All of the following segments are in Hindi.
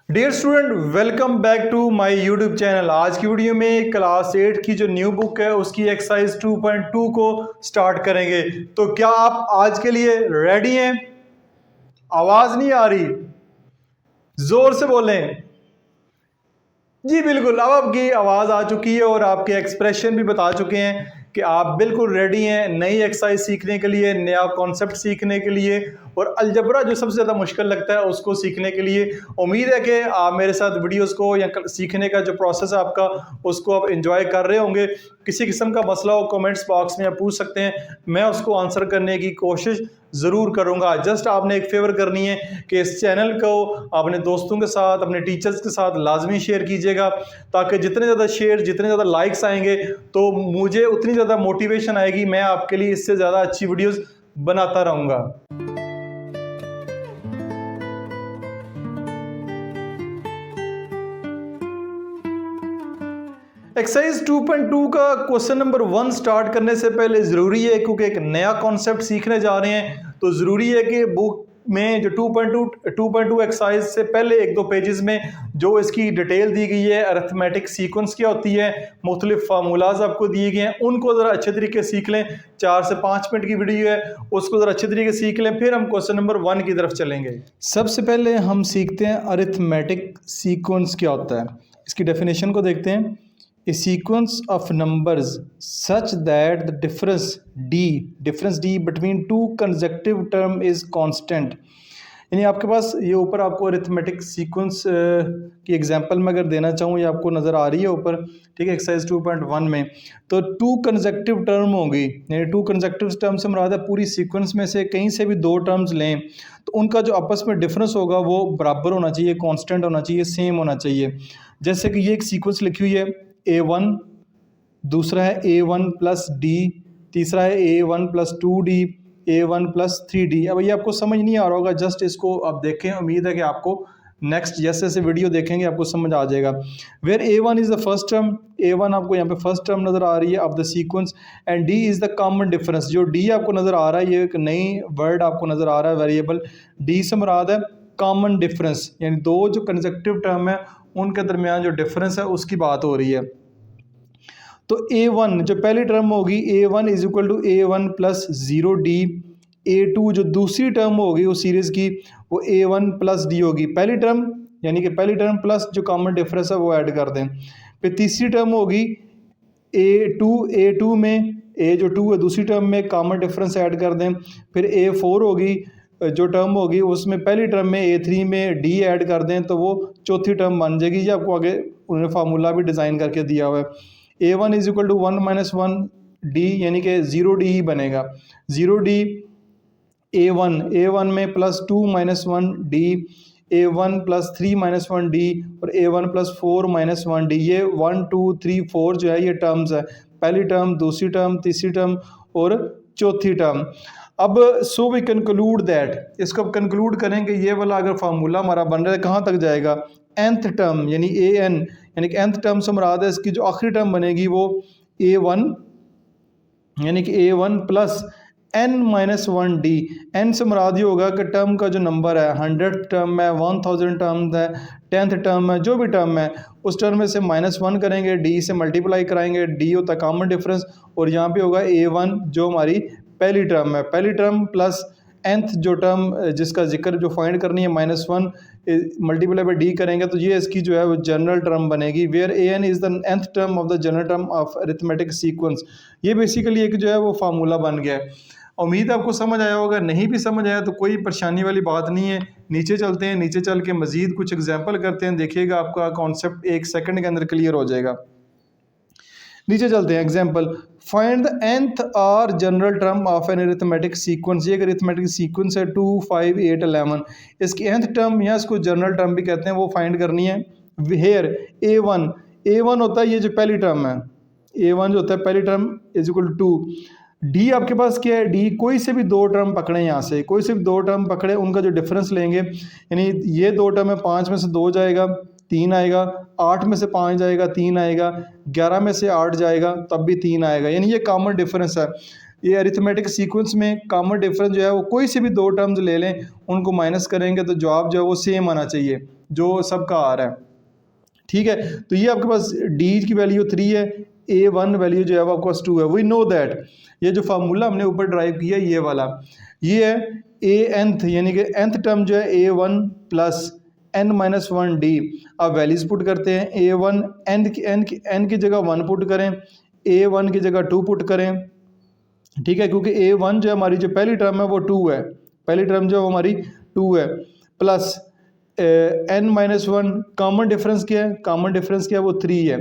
Dear student, welcome back to my YouTube channel. आज की वीडियो में क्लास 8 की जो न्यू बुक है उसकी एक्सरसाइज 2.2 को स्टार्ट करेंगे। तो क्या आप आज के लिए रेडी हैं? आवाज नहीं आ रही, जोर से बोलें। जी बिल्कुल, अब आपकी आवाज़ आ चुकी है और आपके एक्सप्रेशन भी बता चुके हैं कि आप बिल्कुल रेडी हैं नई एक्सरसाइज सीखने के लिए, नया कॉन्सेप्ट सीखने के लिए और अलजबरा जो सबसे ज़्यादा मुश्किल लगता है उसको सीखने के लिए। उम्मीद है कि आप मेरे साथ वीडियोस को या सीखने का जो प्रोसेस है आपका उसको आप एंजॉय कर रहे होंगे। किसी किस्म का मसला हो कमेंट्स बॉक्स में आप पूछ सकते हैं, मैं उसको आंसर करने की कोशिश ज़रूर करूंगा। जस्ट आपने एक फेवर करनी है कि इस चैनल को अपने दोस्तों के साथ, अपने टीचर्स के साथ लाजमी शेयर कीजिएगा, ताकि जितने ज़्यादा शेयर, जितने ज़्यादा लाइक्स आएंगे तो मुझे उतनी ज़्यादा मोटिवेशन आएगी, मैं आपके लिए इससे ज़्यादा अच्छी वीडियोस बनाता रहूँगा। एक्सरसाइज 2.2 का क्वेश्चन नंबर 1 स्टार्ट करने से पहले ज़रूरी है, क्योंकि एक नया कॉन्सेप्ट सीखने जा रहे हैं तो ज़रूरी है कि बुक में जो 2.2 एक्सरसाइज से पहले एक दो पेजेस में जो इसकी डिटेल दी गई है, अरिथमेटिक सीक्वेंस क्या होती है, मुख्तलिफ फार्मूलाज आपको दिए गए हैं, उनको ज़रा अच्छे तरीके से सीख लें। 4 से 5 मिनट की वीडियो है, उसको ज़रा अच्छे तरीके से सीख लें, फिर हम क्वेश्चन नंबर 1 की तरफ चलेंगे। सबसे पहले हम सीखते हैं अरिथमेटिक सीक्वेंस क्या होता है। इसकी डेफिनेशन को देखते हैं। A sequence of numbers such that the difference d between two consecutive term is constant। यानी आपके पास ये ऊपर आपको अरिथमेटिक सीक्वेंस की एग्जांपल में अगर देना चाहूँ, ये आपको नज़र आ रही है ऊपर, ठीक है, एक्सरसाइज 2.1 में। तो 2 कंसेक्टिव टर्म होगी, यानी 2 कंसेक्टिव टर्म से मुराद है पूरी सीक्वेंस में से कहीं से भी 2 टर्म्स लें तो उनका जो आपस में डिफरेंस होगा वो बराबर होना चाहिए, कांस्टेंट होना चाहिए, सेम होना चाहिए। जैसे कि ये एक सीक्वेंस लिखी हुई है A1, दूसरा है A1 प्लस डी, तीसरा है A1 plus 2D, A1 plus 3D। अब ये आपको समझ नहीं आ रहा होगा, जस्ट इसको आप देखें, उम्मीद है कि आपको नेक्स्ट जैसे जैसे वीडियो देखेंगे आपको समझ आ जाएगा। Where A1 is the first term, A1 आपको यहाँ पे फर्स्ट टर्म नज़र आ रही है of the sequence, and D is the common difference. जो D आपको नज़र आ रहा है, ये एक नई वर्ड आपको नज़र आ रहा है, वेरिएबल D से मुराद है कॉमन डिफरेंस, यानी दो जो कंसेक्टिव टर्म है उनके दरमियान जो डिफरेंस है उसकी बात हो रही है। तो A1 जो पहली टर्म होगी, A1 is equal to A1 plus 0D। A2 जो दूसरी टर्म होगी उस सीरीज़ की, वो A1 प्लस D होगी। पहली टर्म यानी कि पहली टर्म प्लस जो कॉमन डिफरेंस है वो ऐड कर दें। फिर तीसरी टर्म होगी A2 में A जो 2 है दूसरी टर्म में कॉमन डिफरेंस ऐड कर दें। फिर A4 होगी जो टर्म होगी, उसमें पहली टर्म में A3 में D ऐड कर दें तो वो चौथी टर्म बन जाएगी। ये आपको आगे उन्होंने फार्मूला भी डिज़ाइन करके दिया हुआ है। A1 is equal to 1 minus 1D, यानी कि 0D ही बनेगा। 0D A1 में plus 2 minus 1D, A1 plus 3 minus 1D और A1 प्लस 4 माइनस 1D। ये 1 2 3 4 जो है ये टर्म्स है, पहली टर्म, दूसरी टर्म, तीसरी टर्म और चौथी टर्म। अब सो वी कंक्लूड दैट, इसको अब कंक्लूड करेंगे, ये वाला अगर फार्मूला हमारा बन रहा है कहाँ तक जाएगा, nth टर्म यानी an, यानी कि nth टर्म से मुराद है इसकी जो आखिरी टर्म बनेगी वो A1, यानी कि A1 plus n minus 1D। n से मुराद ये होगा कि टर्म का जो नंबर है, 100th टर्म है, 1000 टर्म है, 10th टर्म है, जो भी टर्म है उस टर्म में से -1 करेंगे, D से मल्टीप्लाई कराएंगे, D होता है कॉमन डिफरेंस, और यहाँ पे होगा A1 जो हमारी पहली टर्म है, पहली टर्म प्लस nth जो टर्म जिसका जिक्र जो फाइंड करनी है -1 मल्टीप्लाई बाई D करेंगे तो ये इसकी जो है वो जनरल टर्म बनेगी। Where an is the nth term of the general term of arithmetic sequence. ये बेसिकली एक जो है वो फार्मूला बन गया है। उम्मीद आपको समझ आया होगा, नहीं भी समझ आया तो कोई परेशानी वाली बात नहीं है। नीचे चलते हैं, नीचे चल के मज़ीद कुछ एग्जाम्पल करते हैं, देखिएगा आपका कॉन्सेप्ट 1 सेकंड के अंदर क्लियर हो जाएगा। नीचे चलते हैं, एग्जाम्पल, फाइंड द nth और general term of an arithmetic sequence. ये एक अरिथमेटिक सीक्वेंस है 2 5 8 11, इसकी nth टर्म या इसको जनरल टर्म भी कहते हैं, वो फाइंड करनी है। हेयर A1 होता है ये जो पहली टर्म है, A1 जो होता है पहली term is equal to 2। D आपके पास क्या है, D कोई से भी 2 टर्म पकड़े, यहाँ से कोई से भी 2 टर्म पकड़े, उनका जो डिफरेंस लेंगे, यानी ये 2 टर्म है, 5 में से 2 जाएगा 3 आएगा, 8 में से 5 जाएगा 3 आएगा, 11 में से 8 जाएगा तब भी 3 आएगा, यानी ये कॉमन डिफरेंस है। ये अरिथमेटिक सीक्वेंस में कॉमन डिफरेंस जो है वो कोई से भी 2 टर्म्स ले लें, उनको माइनस करेंगे तो जवाब जो है वो सेम आना चाहिए। जो सबका आ रहा है, ठीक है। तो ये आपके पास डी की वैल्यू 3 है, A1 वैल्यू जो है वो आपके पास 2 है। वी नो दैट ये जो फार्मूला हमने ऊपर ड्राइव किया ये वाला, ये है ए nth यानी कि nth टर्म जो है A1 प्लस n-1d। आप वैल्यूज पुट करते हैं, A1 n की जगह 1 पुट करें, A1 की जगह 2 पुट करें, ठीक है, क्योंकि A1 जो हमारी जो पहली टर्म है वो 2 है, पहली टर्म जो हमारी 2 है, प्लस n-1 कॉमन डिफरेंस क्या है, कॉमन डिफरेंस क्या है वो 3 है।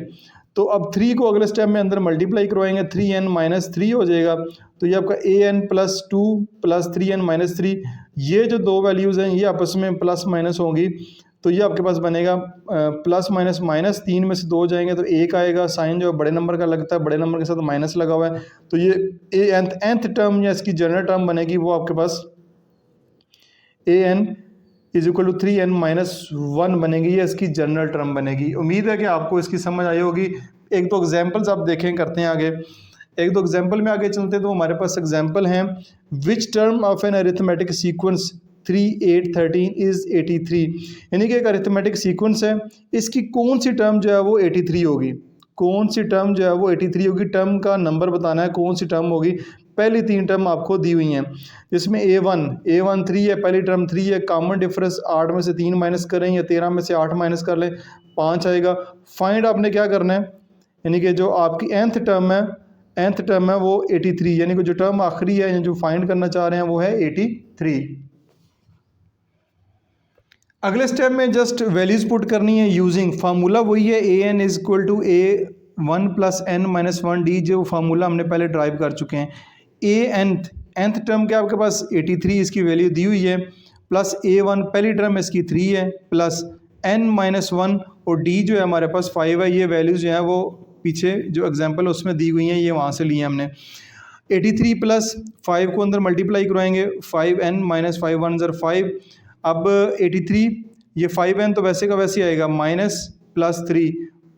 तो अब 3 को अगले स्टेप में अंदर मल्टीप्लाई करवाएंगे, 3n-3 हो जाएगा। तो ये आपका an प्लस 2 प्लस 3n-3, ये जो दो वैल्यूज़ हैं ये आपस में प्लस माइनस होंगी। तो ये आपके पास बनेगा प्लस माइनस माइनस, 3 में से 2 जाएंगे तो 1 आएगा, साइन जो बड़े नंबर का लगता है, बड़े नंबर के साथ माइनस लगा हुआ है। तो ये nth टर्म या इसकी जनरल टर्म बनेगी वो आपके पास an is equal to 3n-1 बनेगी, ये इसकी जनरल टर्म बनेगी। उम्मीद है कि आपको इसकी समझ आई होगी। एक दो एग्जांपल्स आप देखें, करते हैं आगे, एक दो एग्जांपल में आगे चलते हैं। तो हमारे पास एग्जांपल हैं, which term of an arithmetic sequence 3, 8, 13 is 83। यानी कि एक अरिथमेटिक सीक्वेंस है, इसकी कौन सी टर्म जो है वो 83 होगी, कौन सी टर्म जो है वो 83 होगी। टर्म का नंबर बताना है, कौन सी टर्म होगी। पहली 3 टर्म आपको दी हुई हैं, जिसमें A1 3 है, पहली टर्म 3 है, कॉमन डिफरेंस 8 में से 3 माइनस करें या 13 में से 8 माइनस कर लें, 5 आएगा। फाइंड आपने क्या करना है, यानी कि जो आपकी nth टर्म है वो 83, यानी कि जो टर्म आखिरी है जो फाइंड करना चाह रहे हैं वो है 83। अगले स्टेप में जस्ट वैल्यूज पुट करनी है यूजिंग फार्मूला, वही है an is equal to A1 plus n-1d, जो फार्मूला हमने पहले ड्राइव कर चुके हैं। nth टर्म के आपके पास 83 इसकी वैल्यू दी हुई है, प्लस A1 पहली टर्म इसकी 3 है, प्लस n-1 और d जो है हमारे पास 5 है। ये वैल्यूज जो है वो पीछे जो एग्जांपल उसमें दी हुई हैं ये वहाँ से लिए हमने। 83 प्लस 5 को अंदर मल्टीप्लाई करवाएंगे, 5n-5 1 ज़र 5। अब 83 ये 5n तो वैसे का वैसे आएगा, माइनस प्लस 3,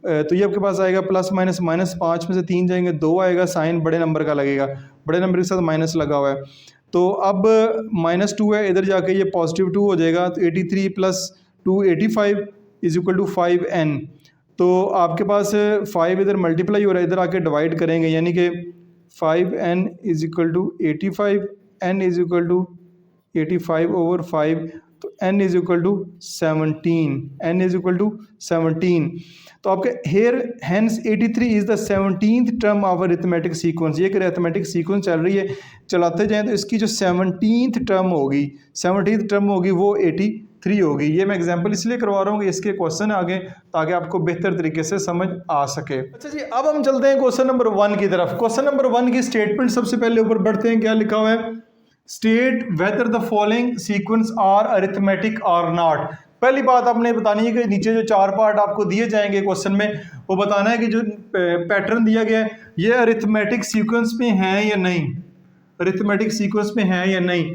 तो ये आपके पास आएगा प्लस माइनस माइनस, 5 में से 3 जाएंगे 2 आएगा, साइन बड़े नंबर का लगेगा, बड़े नंबर के साथ माइनस लगा हुआ है। तो अब -2 है, इधर जाके ये पॉजिटिव 2 हो जाएगा। तो 83 plus 2 85 is equal to 5n। तो आपके पास 5 इधर मल्टीप्लाई हो रहा है, इधर आके डिवाइड करेंगे, यानी कि 5n is equal to 85, n is equal to 85 over 5, तो n is equal to 17, n is equal to 17। तो आपके here hence 83 is the 17th term of arithmetic sequence. ये एक अरिथमेटिक सीक्वेंस चल रही है, चलाते जाएं तो इसकी जो 17th टर्म होगी वो 83 होगी। ये मैं एग्जांपल इसलिए करवा रहा हूँ कि इसके क्वेश्चन आगे, ताकि आपको बेहतर तरीके से समझ आ सके। अच्छा जी, अब हम चलते हैं क्वेश्चन नंबर 1 की तरफ। क्वेश्चन नंबर 1 की स्टेटमेंट सबसे पहले ऊपर बढ़ते हैं। क्या लिखा हुआ है, state whether the following sequence are arithmetic और नॉट। पहली बात आपने बतानी है कि नीचे जो 4 पार्ट आपको दिए जाएंगे क्वेश्चन में, वो बताना है कि जो पैटर्न दिया गया है ये अरिथमेटिक सीक्वेंस में है या नहीं, अरिथमेटिक सीक्वेंस में है या नहीं।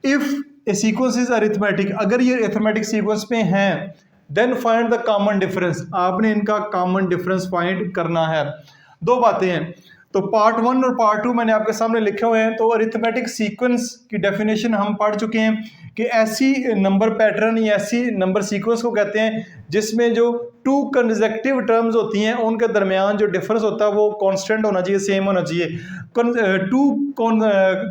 If a sequence is arithmetic, अगर ये अरिथमेटिक सीक्वेंस में है, then find the common difference. आपने इनका कॉमन डिफरेंस फाइंड करना है। दो बातें हैं, तो पार्ट 1 और पार्ट 2 मैंने आपके सामने लिखे हुए हैं। तो अरिथमेटिक सीक्वेंस की डेफिनेशन हम पढ़ चुके हैं कि ऐसी नंबर पैटर्न या ऐसी नंबर सीक्वेंस को कहते हैं जिसमें जो 2 कंसेक्यूटिव टर्म्स होती हैं उनके दरमियान जो डिफरेंस होता है वो कांस्टेंट होना चाहिए, सेम होना चाहिए। 2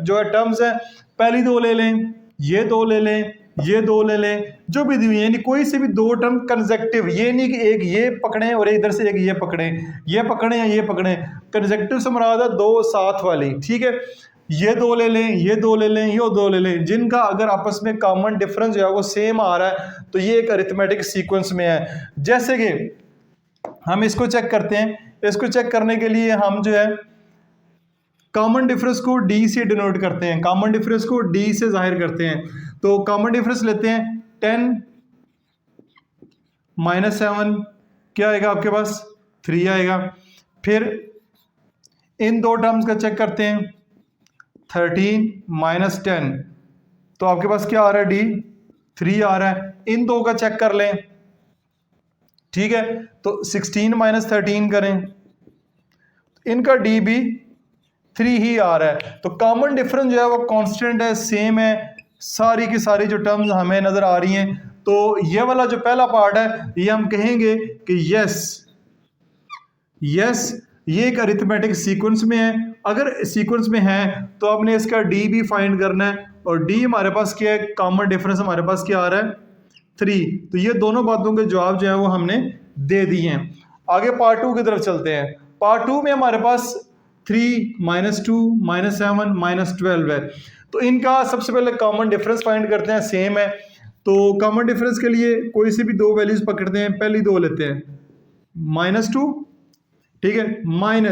जो है टर्म्स हैं, पहली 2 ले लें, ये 2 ले लें, ये 2 ले लें, जो भी दी हुई है, यानी कोई से भी 2 टर्म कंसेक्यूटिव, ये नहीं कि एक ये पकड़ें और इधर से एक ये पकड़ें, ये पकड़ें या ये पकड़ें। कंसेक्यूटिव से मुराद है 2 साथ वाली, ठीक है। ये 2 ले लें, ये 2 ले लें, ये 2 ले लें, जिनका अगर आपस में कॉमन डिफरेंस जो है वो सेम आ रहा है तो ये एक अरिथमेटिक सीक्वेंस में है। जैसे कि हम इसको चेक करते हैं, इसको चेक करने के लिए हम जो है कॉमन डिफरेंस को d से डिनोट करते हैं, कॉमन डिफरेंस को d से जाहिर करते हैं। तो कॉमन डिफरेंस लेते हैं, 10 -7 क्या आएगा आपके पास, 3 आएगा। फिर इन 2 टर्म्स का चेक करते हैं, 13 -10, तो आपके पास क्या आ रहा है, d 3 आ रहा है। इन 2 का चेक कर लें, ठीक है, तो 16 - 13 करें, इनका d भी 3 ही आ रहा है। तो कॉमन डिफरेंस जो है वो कांस्टेंट है, सेम है, सारी की सारी जो टर्म्स हमें नज़र आ रही हैं। तो ये वाला जो पहला पार्ट है ये हम कहेंगे कि यस ये एक अरिथमेटिक सीक्वेंस में है। अगर सीक्वेंस में है तो आपने इसका डी भी फाइंड करना है, और डी हमारे पास क्या है, कॉमन डिफरेंस हमारे पास क्या आ रहा है 3। तो ये दोनों बातों के जवाब जो है वो हमने दे दिए हैं। आगे पार्ट 2 की तरफ चलते हैं। पार्ट 2 में हमारे पास 3 -2 -7 -12 है। तो इनका सबसे पहले कॉमन डिफरेंस फाइंड करते हैं, सेम है। तो कॉमन डिफरेंस के लिए कोई सी भी दो वैल्यूज पकड़ते हैं, पहली दो लेते हैं -2, ठीक है, -2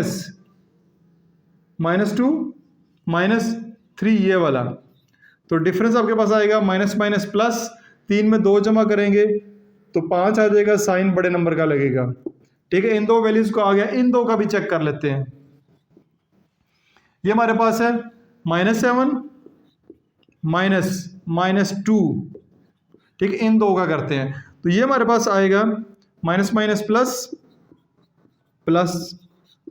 -3 ये वाला। तो डिफरेंस आपके पास आएगा माइनस माइनस प्लस, 3 में 2 जमा करेंगे तो 5 आ जाएगा, साइन बड़े नंबर का लगेगा, ठीक है। इन दो वैल्यूज को आ गया, इन दो का भी चेक कर लेते हैं। ये हमारे पास है -7 -2, ठीक है, इन दो का करते हैं। तो ये हमारे पास आएगा माइनस माइनस प्लस प्लस,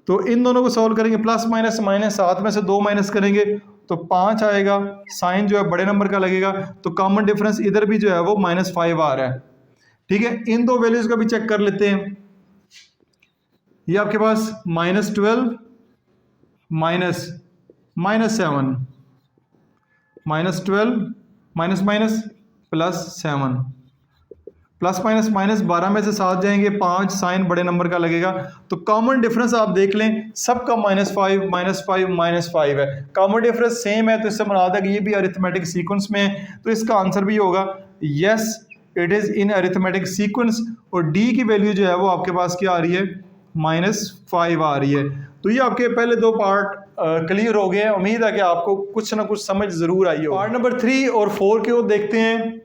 तो इन दोनों को सॉल्व करेंगे, प्लस माइनस माइनस, 7 में से 2 माइनस करेंगे तो 5 आएगा, साइन जो है बड़े नंबर का लगेगा। तो कॉमन डिफरेंस इधर भी जो है वो -5 आ रहा है, ठीक है। इन दो वैल्यूज का भी चेक कर लेते हैं। ये आपके पास -12 -7 -12 minus minus +7, plus minus minus 12 में से 7 जाएंगे, 5, साइन बड़े नंबर का लगेगा। तो कॉमन डिफरेंस आप देख लें, सबका -5 -5 है, कॉमन डिफरेंस सेम है। तो इससे मुराद है कि ये भी अरिथमेटिक सीक्वेंस में है। तो इसका आंसर भी होगा yes it is in arithmetic sequence. और डी की वैल्यू जो है वो आपके पास क्या आ रही है, -5 आ रही है। तो ये आपके पहले दो पार्ट क्लियर हो गए हैं। उम्मीद है कि आपको कुछ ना कुछ समझ ज़रूर आई हो। पार्ट नंबर 3 और 4 की ओर देखते हैं।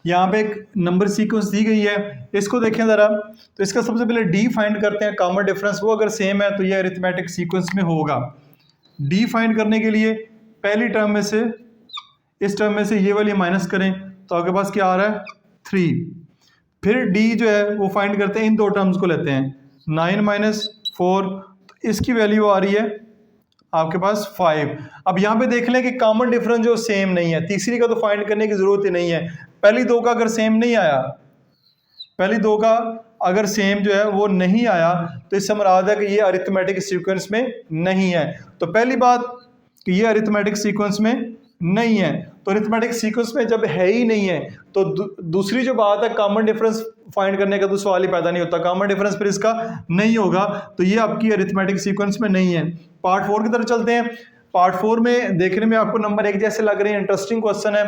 यहाँ पे एक नंबर सीक्वेंस दी गई है, इसको देखें ज़रा। तो इसका सबसे पहले डी फाइंड करते हैं, कॉमन डिफरेंस वो अगर सेम है तो ये अरिथमेटिक सीक्वेंस में होगा। डी फाइंड करने के लिए पहली टर्म में से, इस टर्म में से ये वाली माइनस करें तो आपके पास क्या आ रहा है 3। फिर डी जो है वो फाइंड करते हैं, इन दो टर्म्स को लेते हैं, 9 - 4, तो इसकी वैल्यू आ रही है आपके पास 5। अब यहाँ पे देख लें कि कॉमन डिफरेंस जो सेम नहीं है, तीसरी का तो फाइंड करने की ज़रूरत ही नहीं है। पहली दो का अगर सेम नहीं आया, पहली दो का अगर सेम जो है वो नहीं आया तो इससे मुराद है कि ये अरिथमेटिक सीक्वेंस में नहीं है। तो पहली बात कि ये अरिथमेटिक सीक्वेंस में नहीं है। तो अरिथमेटिक सीक्वेंस में जब है ही नहीं है तो दूसरी जो बात है, कॉमन डिफरेंस फाइंड करने का तो सवाल ही पैदा नहीं होता, कॉमन डिफरेंस फिर इसका नहीं होगा। तो ये आपकी अरिथमेटिक सीक्वेंस में नहीं है। पार्ट 4 की तरफ चलते हैं। पार्ट 4 में देखने में आपको नंबर 1 जैसे लग रहे हैं, इंटरेस्टिंग क्वेश्चन है,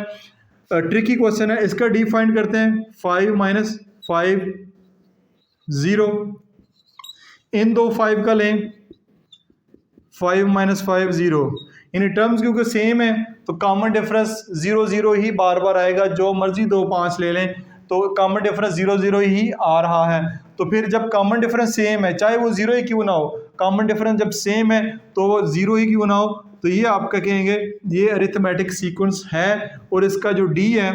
ट्रिकी क्वेश्चन है। इसका डी फाइंड करते हैं, 5 - 5 0, इन दो 5 का लें, 5 - 5 0, इन टर्म्स क्योंकि सेम है तो कॉमन डिफरेंस 0 0 ही बार बार आएगा, जो मर्जी 2 5 ले लें तो कॉमन डिफरेंस 0 0 ही आ रहा है। तो फिर जब कॉमन डिफरेंस सेम है, चाहे वो 0 ही क्यों ना हो, कॉमन डिफरेंस जब सेम है तो वो 0 ही क्यों ना हो, तो ये आपका कहेंगे ये अरिथमेटिक सीक्वेंस है। और इसका जो डी है,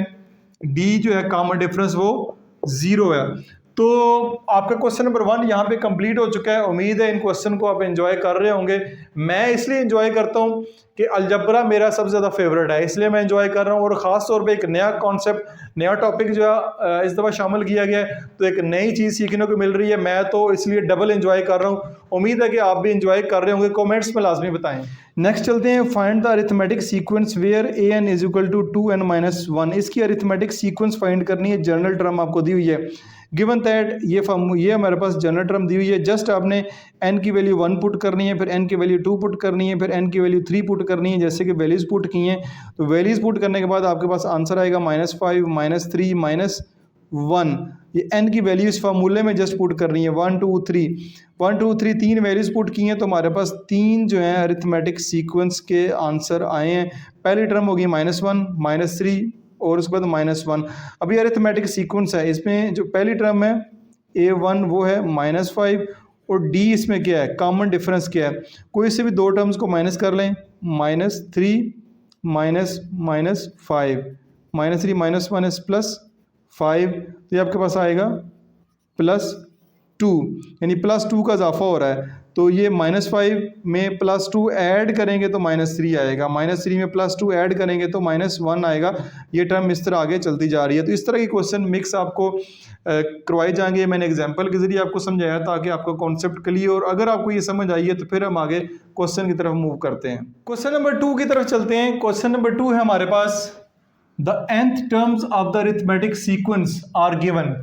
डी जो है कॉमन डिफरेंस वो 0 है। तो आपका क्वेश्चन नंबर 1 यहाँ पे कंप्लीट हो चुका है। उम्मीद है इन क्वेश्चन को आप एंजॉय कर रहे होंगे। मैं इसलिए एंजॉय करता हूँ कि अलजबरा मेरा सबसे ज़्यादा फेवरेट है, इसलिए मैं एंजॉय कर रहा हूँ। और ख़ास तौर पे एक नया कॉन्सेप्ट, नया टॉपिक जो है इस दफ़ा शामिल किया गया है, तो एक नई चीज़ सीखने को मिल रही है। मैं तो इसलिए डबल एंजॉय कर रहा हूँ। उम्मीद है कि आप भी एंजॉय कर रहे होंगे। कॉमेंट्स में लाजमी बताएं। नेक्स्ट चलते हैं, find the arithmetic sequence where an = 2n - 1। इसकी अरिथमेटिक सीक्वेंस फाइंड करनी है। जनरल टर्म आपको दी हुई है, गिवन दैट ये हमारे पास जनरल टर्म दी हुई है। जस्ट आपने n की वैल्यू 1 पुट करनी है, फिर n की वैल्यू 2 पुट करनी है, फिर n की वैल्यू 3 पुट करनी है, जैसे कि वैल्यूज़ पुट की हैं। तो वैल्यूज़ पुट करने के बाद आपके पास आंसर आएगा -5 -3 -1। ये n की वैल्यू इस फार्मूले में जस्ट पुट करनी है, 1 2 3 1 2 3 3 वैल्यूज़ पुट की हैं। तो हमारे पास 3 जो हैं अरिथमेटिक सीक्वेंस के आंसर आए हैं। पहली टर्म होगी -1 -3 और उसके बाद -1। अभी अरिथमेटिक सीक्वेंस है, इसमें जो पहली टर्म है a1 वो है -5 और d इसमें क्या है, कॉमन डिफरेंस क्या है, कोई से भी दो टर्म्स को माइनस कर लें, -3 -5 -3 -1 +5, तो ये आपके पास आएगा +2, यानी +2 का इजाफा हो रहा है। तो ये -5 में +2 ऐड करेंगे तो -3 आएगा, -3 में +2 ऐड करेंगे तो -1 आएगा। ये टर्म इस तरह आगे चलती जा रही है। तो इस तरह के क्वेश्चन मिक्स आपको करवाए जाएंगे। मैंने एग्जाम्पल के ज़रिए आपको समझाया ताकि आपका कॉन्सेप्ट क्लियर, और अगर आपको ये समझ आई है तो फिर हम आगे क्वेश्चन की तरफ मूव करते हैं। क्वेश्चन नंबर 2 की तरफ चलते हैं। क्वेश्चन नंबर 2 है हमारे पास, द nth terms of the arithmetic sequence are given.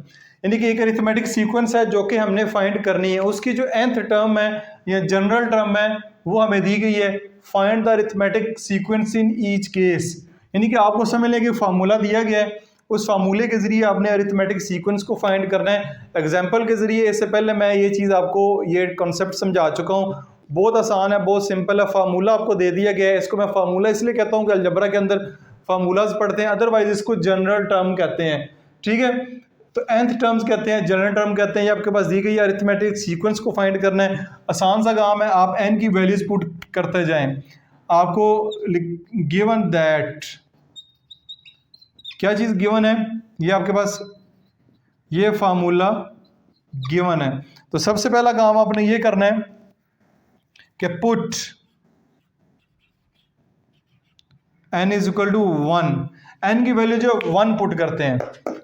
यानी कि एक अरिथमेटिक सीक्वेंस है जो कि हमने फाइंड करनी है, उसकी जो nth टर्म है या जनरल टर्म है वो हमें दी गई है। Find the arithmetic sequence in each case. यानी कि आपको समझ लें कि फार्मूला दिया गया है, उस फार्मूले के जरिए आपने अरिथमेटिक सीक्वेंस को फाइंड करना है। एग्जाम्पल के जरिए, इससे पहले मैं ये चीज़ आपको ये कॉन्सेप्ट समझा चुका हूँ। बहुत आसान है, बहुत सिंपल है। फार्मूला आपको दे दिया गया है। इसको मैं फार्मूला इसलिए कहता हूँ कि अलजबरा के अंदर फार्मूलाज पढ़ते हैं, अदरवाइज इसको जनरल टर्म कहते हैं। ठीक है, तो nth टर्म्स कहते हैं, जनरल टर्म कहते हैं। ये आपके पास दी गई है, अरिथमेटिक सीक्वेंस को फाइंड करना है। आसान सा काम है, आप n की वैल्यूज पुट करते जाएं। आपको गिवन दैट, क्या चीज़ गिवन है, ये आपके पास ये फार्मूला गिवन है। तो सबसे पहला काम आपने ये करना है कि put n is equal to 1। n की वैल्यू जो 1 पुट करते हैं।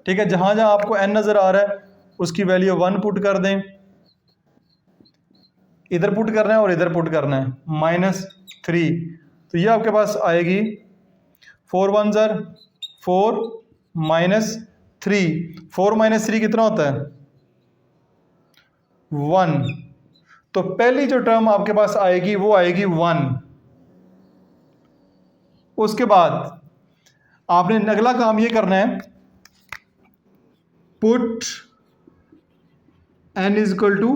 ठीक है, जहां जहां आपको n नजर आ रहा है उसकी वैल्यू 1 पुट कर दें। इधर पुट करना है और इधर पुट करना है, -3। तो ये आपके पास आएगी 4 1 4 -3। 4 -3 कितना होता है, 1। तो पहली जो टर्म आपके पास आएगी वो आएगी 1। उसके बाद आपने अगला काम ये करना है, put n is equal to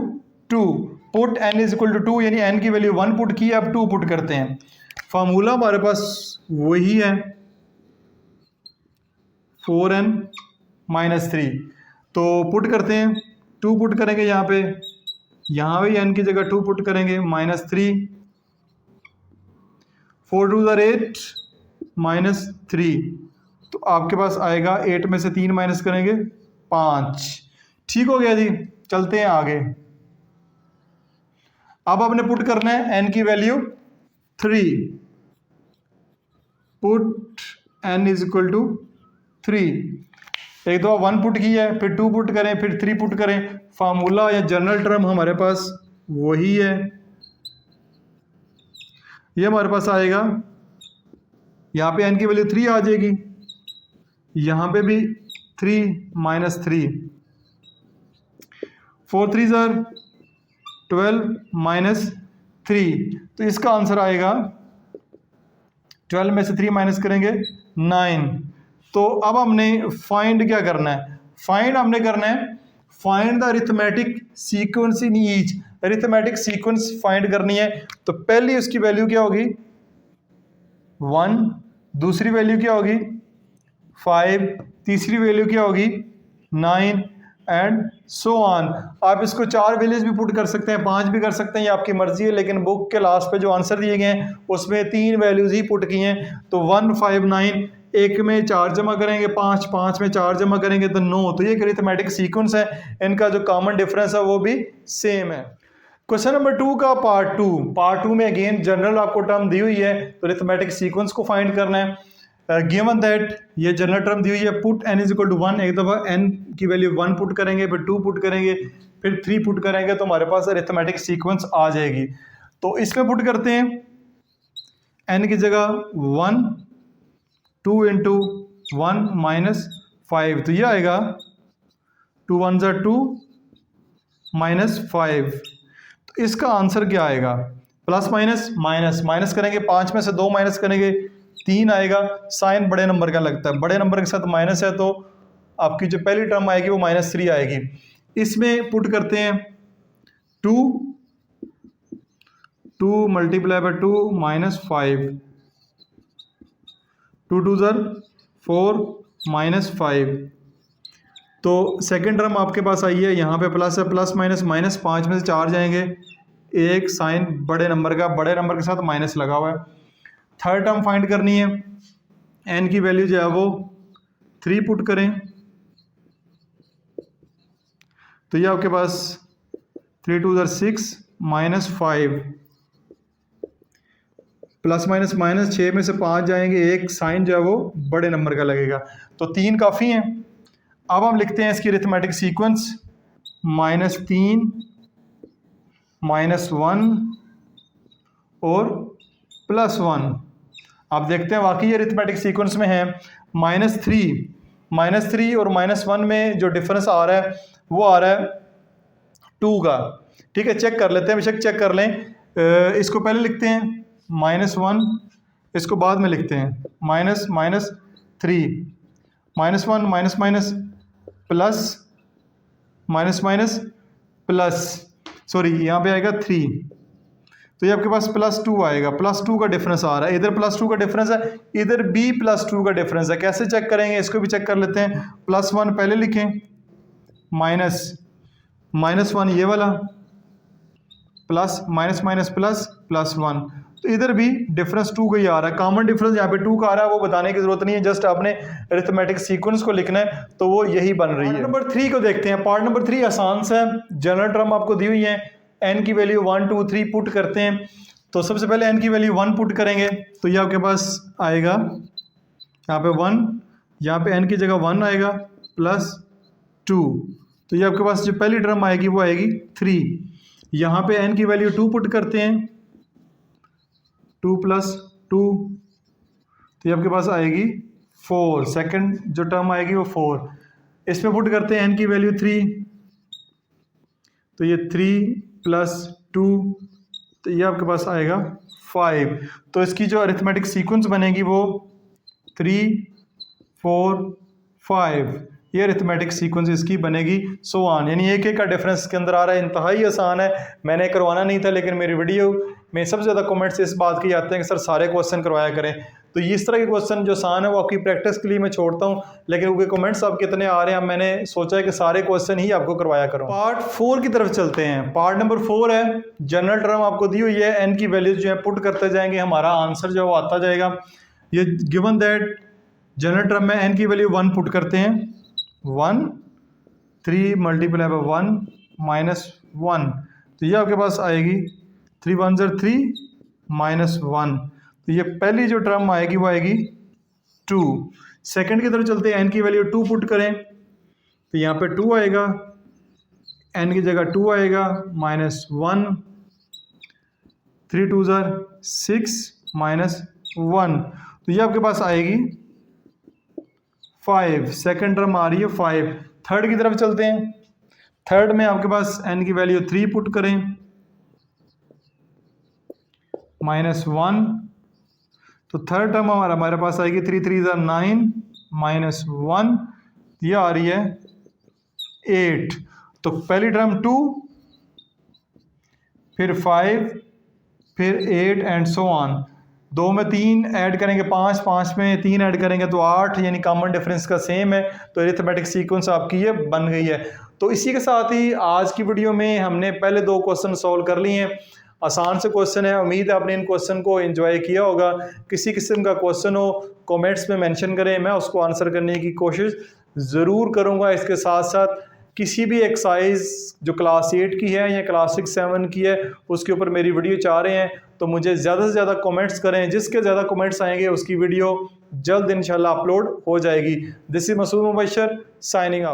2। Put n is equal to 2, यानी n की वैल्यू 1 पुट की, अब 2 पुट करते हैं। फार्मूला हमारे पास वही है, 4n -3। तो पुट करते हैं, 2 पुट करेंगे यहाँ पे, यहाँ भी n की जगह 2 पुट करेंगे, -3। 4 2 8 -3। तो आपके पास आएगा 8 में से 3 माइनस करेंगे 5। ठीक हो गया जी, चलते हैं आगे। अब आपने पुट करना है n की value 3। Put n is equal to 3। एक दो 1 पुट की है, फिर 2 पुट करें, फिर 3 पुट करें। फार्मूला या जनरल टर्म हमारे पास वही है। ये हमारे पास आएगा, यहाँ पे n की वैल्यू 3 आ जाएगी, यहाँ पे भी 3 -3। 4 3 12 -3। तो इसका आंसर आएगा, 12 में से 3 माइनस करेंगे 9। तो अब हमने फाइंड क्या करना है, फाइंड हमने करना है, find the arithmetic sequence in each. Arithmetic sequence find करनी है। तो पहली उसकी वैल्यू क्या होगी, 1। दूसरी वैल्यू क्या होगी, 5। तीसरी वैल्यू क्या होगी, 9 एंड सो ऑन। आप इसको 4 वैल्यूज भी पुट कर सकते हैं, 5 भी कर सकते हैं, ये आपकी मर्जी है। लेकिन बुक के लास्ट पे जो आंसर दिए गए हैं उसमें 3 वैल्यूज ही पुट की हैं। तो 1 5 9, एक में 4 जमा करेंगे 5, 5 में 4 जमा करेंगे तो 9। तो ये अरिथमेटिक सीक्वेंस है, इनका जो कॉमन डिफरेंस है वो भी सेम है। क्वेश्चन नंबर 2 का पार्ट 2 में अगेन जनरल आपको टर्म दी हुई है, तो अरिथमेटिक सीक्वेंस को फाइंड करना है। गिवन दैट, ये जनरल टर्म दी हुई है, put n is equal to 1। एक दफ़ा n की वैल्यू 1 पुट करेंगे, फिर 2 पुट करेंगे, फिर 3 पुट करेंगे, तो हमारे पास अरिथमेटिक सीक्वेंस आ जाएगी। तो इसमें पुट करते हैं, n की जगह 1, 2 इंटू 1 -5। तो ये आएगा 2 1 2 -5। तो इसका आंसर क्या आएगा, प्लस माइनस करेंगे, 5 में से 2 माइनस करेंगे 3 आएगा। साइन बड़े नंबर का लगता है, बड़े नंबर के साथ माइनस है, तो आपकी जो पहली टर्म आएगी वो -3 आएगी। इसमें पुट करते हैं 2 मल्टीप्लाई बाय 2 -5, 2 2 4 -5। तो सेकेंड टर्म आपके पास आई है, यहाँ पे प्लस है, प्लस माइनस 5 में से 4 जाएंगे, एक साइन बड़े नंबर का, बड़े नंबर के साथ माइनस लगा हुआ है। थर्ड टर्म फाइंड करनी है, n की वैल्यू जो है वो 3 पुट करें, तो ये आपके पास 3 2 6 -5 प्लस माइनस माइनस 6 में से 5 जाएंगे, एक साइन जो है वो बड़े नंबर का लगेगा, तो 3 काफ़ी हैं। अब हम लिखते हैं इसकी अरिथमेटिक सीक्वेंस, -3 -1 और +1। आप देखते हैं वाकई अरिथमेटिक सीक्वेंस में है। -3 और -1 में जो डिफरेंस आ रहा है वो आ रहा है 2 का। ठीक है, चेक कर लेते हैं, बेशक चेक कर लें। इसको पहले लिखते हैं -1, इसको बाद में लिखते हैं -3 -1 माइनस प्लस प्लस सॉरी यहाँ पे आएगा 3, तो ये आपके पास +2 आएगा। +2 का डिफरेंस आ रहा है, इधर +2 का डिफरेंस है, इधर भी +2 का डिफरेंस है। कैसे चेक करेंगे, इसको भी चेक कर लेते हैं। +1 पहले लिखें, -1 ये वाला, प्लस +1, तो इधर भी डिफरेंस 2 का ही आ रहा है। कॉमन डिफरेंस यहाँ पे 2 का आ रहा है, वो बताने की जरूरत नहीं है, जस्ट आपने अरिथमेटिक सीक्वेंस को लिखना है, तो वो यही बन रही है। पार्ट नंबर 3 को देखते हैं। पार्ट नंबर 3 आसान सा है, जनरल टर्म आपको दी हुई है, n की वैल्यू 1 2 3 पुट करते हैं। तो सबसे पहले n की वैल्यू 1 पुट करेंगे, तो ये आपके पास आएगा यहाँ पे 1, यहाँ पे n की जगह 1 आएगा +2, तो ये आपके पास जो पहली टर्म आएगी वो आएगी 3। यहाँ पे n की वैल्यू 2 पुट करते हैं, 2 + 2, तो ये आपके पास आएगी 4। सेकंड जो टर्म आएगी वो 4। इसमें पुट करते हैं n की वैल्यू 3, तो ये 3 + 2, तो ये आपके पास आएगा 5। तो इसकी जो अरिथमेटिक सीक्वेंस बनेगी वो 3 4 5, ये अरिथमेटिक सीक्वेंस इसकी बनेगी, सो ऑन। यानी एक का डिफरेंस के अंदर आ रहा है। इंतहाई आसान है, मैंने करवाना नहीं था, लेकिन मेरी वीडियो में सबसे ज़्यादा कमेंट्स इस बात की आते हैं कि सर सारे क्वेश्चन करवाया करें। तो इस तरह के क्वेश्चन जो आसान है वो आपकी प्रैक्टिस के लिए मैं छोड़ता हूँ, लेकिन उनके कमेंट्स आपके इतने आ रहे हैं, मैंने सोचा है कि सारे क्वेश्चन ही आपको करवाया करूँ। पार्ट 4 की तरफ चलते हैं। पार्ट नंबर 4 है, जनरल टर्म आपको दी हुई है, n की वैल्यूज जो है पुट करते जाएंगे, हमारा आंसर जो है वो आता जाएगा। ये गिवन दैट जनरल टर्म में n की वैल्यू 1 पुट करते हैं, 1 3 × 1 -1, तो ये आपके पास आएगी 3 × 1 = 3 -1, तो ये पहली जो टर्म आएगी वो आएगी 2। सेकंड की तरफ चलते हैं, n की वैल्यू 2 पुट करें, तो यहाँ पे 2 आएगा, n की जगह 2 आएगा -1, 3 × 2 = 6 -1, तो ये आपके पास आएगी 5। सेकंड टर्म आ रही है 5। थर्ड की तरफ चलते हैं। थर्ड में आपके पास n की वैल्यू 3 पुट करें, -1, तो थर्ड टर्म हमारे पास आएगी 3 3 = 9 -1, ये आ रही है 8। तो पहली टर्म 2, फिर 5, फिर 8 एंड सो ऑन। 2 में 3 ऐड करेंगे 5, 5 में 3 ऐड करेंगे तो 8, यानी कॉमन डिफरेंस का सेम है, तो अरिथमेटिक सीक्वेंस आपकी ये बन गई है। तो इसी के साथ ही आज की वीडियो में हमने पहले 2 क्वेश्चन सॉल्व कर लिए हैं। आसान से क्वेश्चन है, उम्मीद है आपने इन क्वेश्चन को एंजॉय किया होगा। किसी किस्म का क्वेश्चन हो कमेंट्स में मेंशन करें, मैं उसको आंसर करने की कोशिश ज़रूर करूँगा। इसके साथ साथ किसी भी एक्सरसाइज जो क्लास 8 की है या क्लास 6 7 की है उसके ऊपर मेरी वीडियो चाह रहे हैं तो मुझे ज़्यादा से ज़्यादा कमेंट्स करें, जिसके ज़्यादा कमेंट्स आएंगे उसकी वीडियो जल्द इंशाल्लाह अपलोड हो जाएगी। This is Masood Mubashar signing out.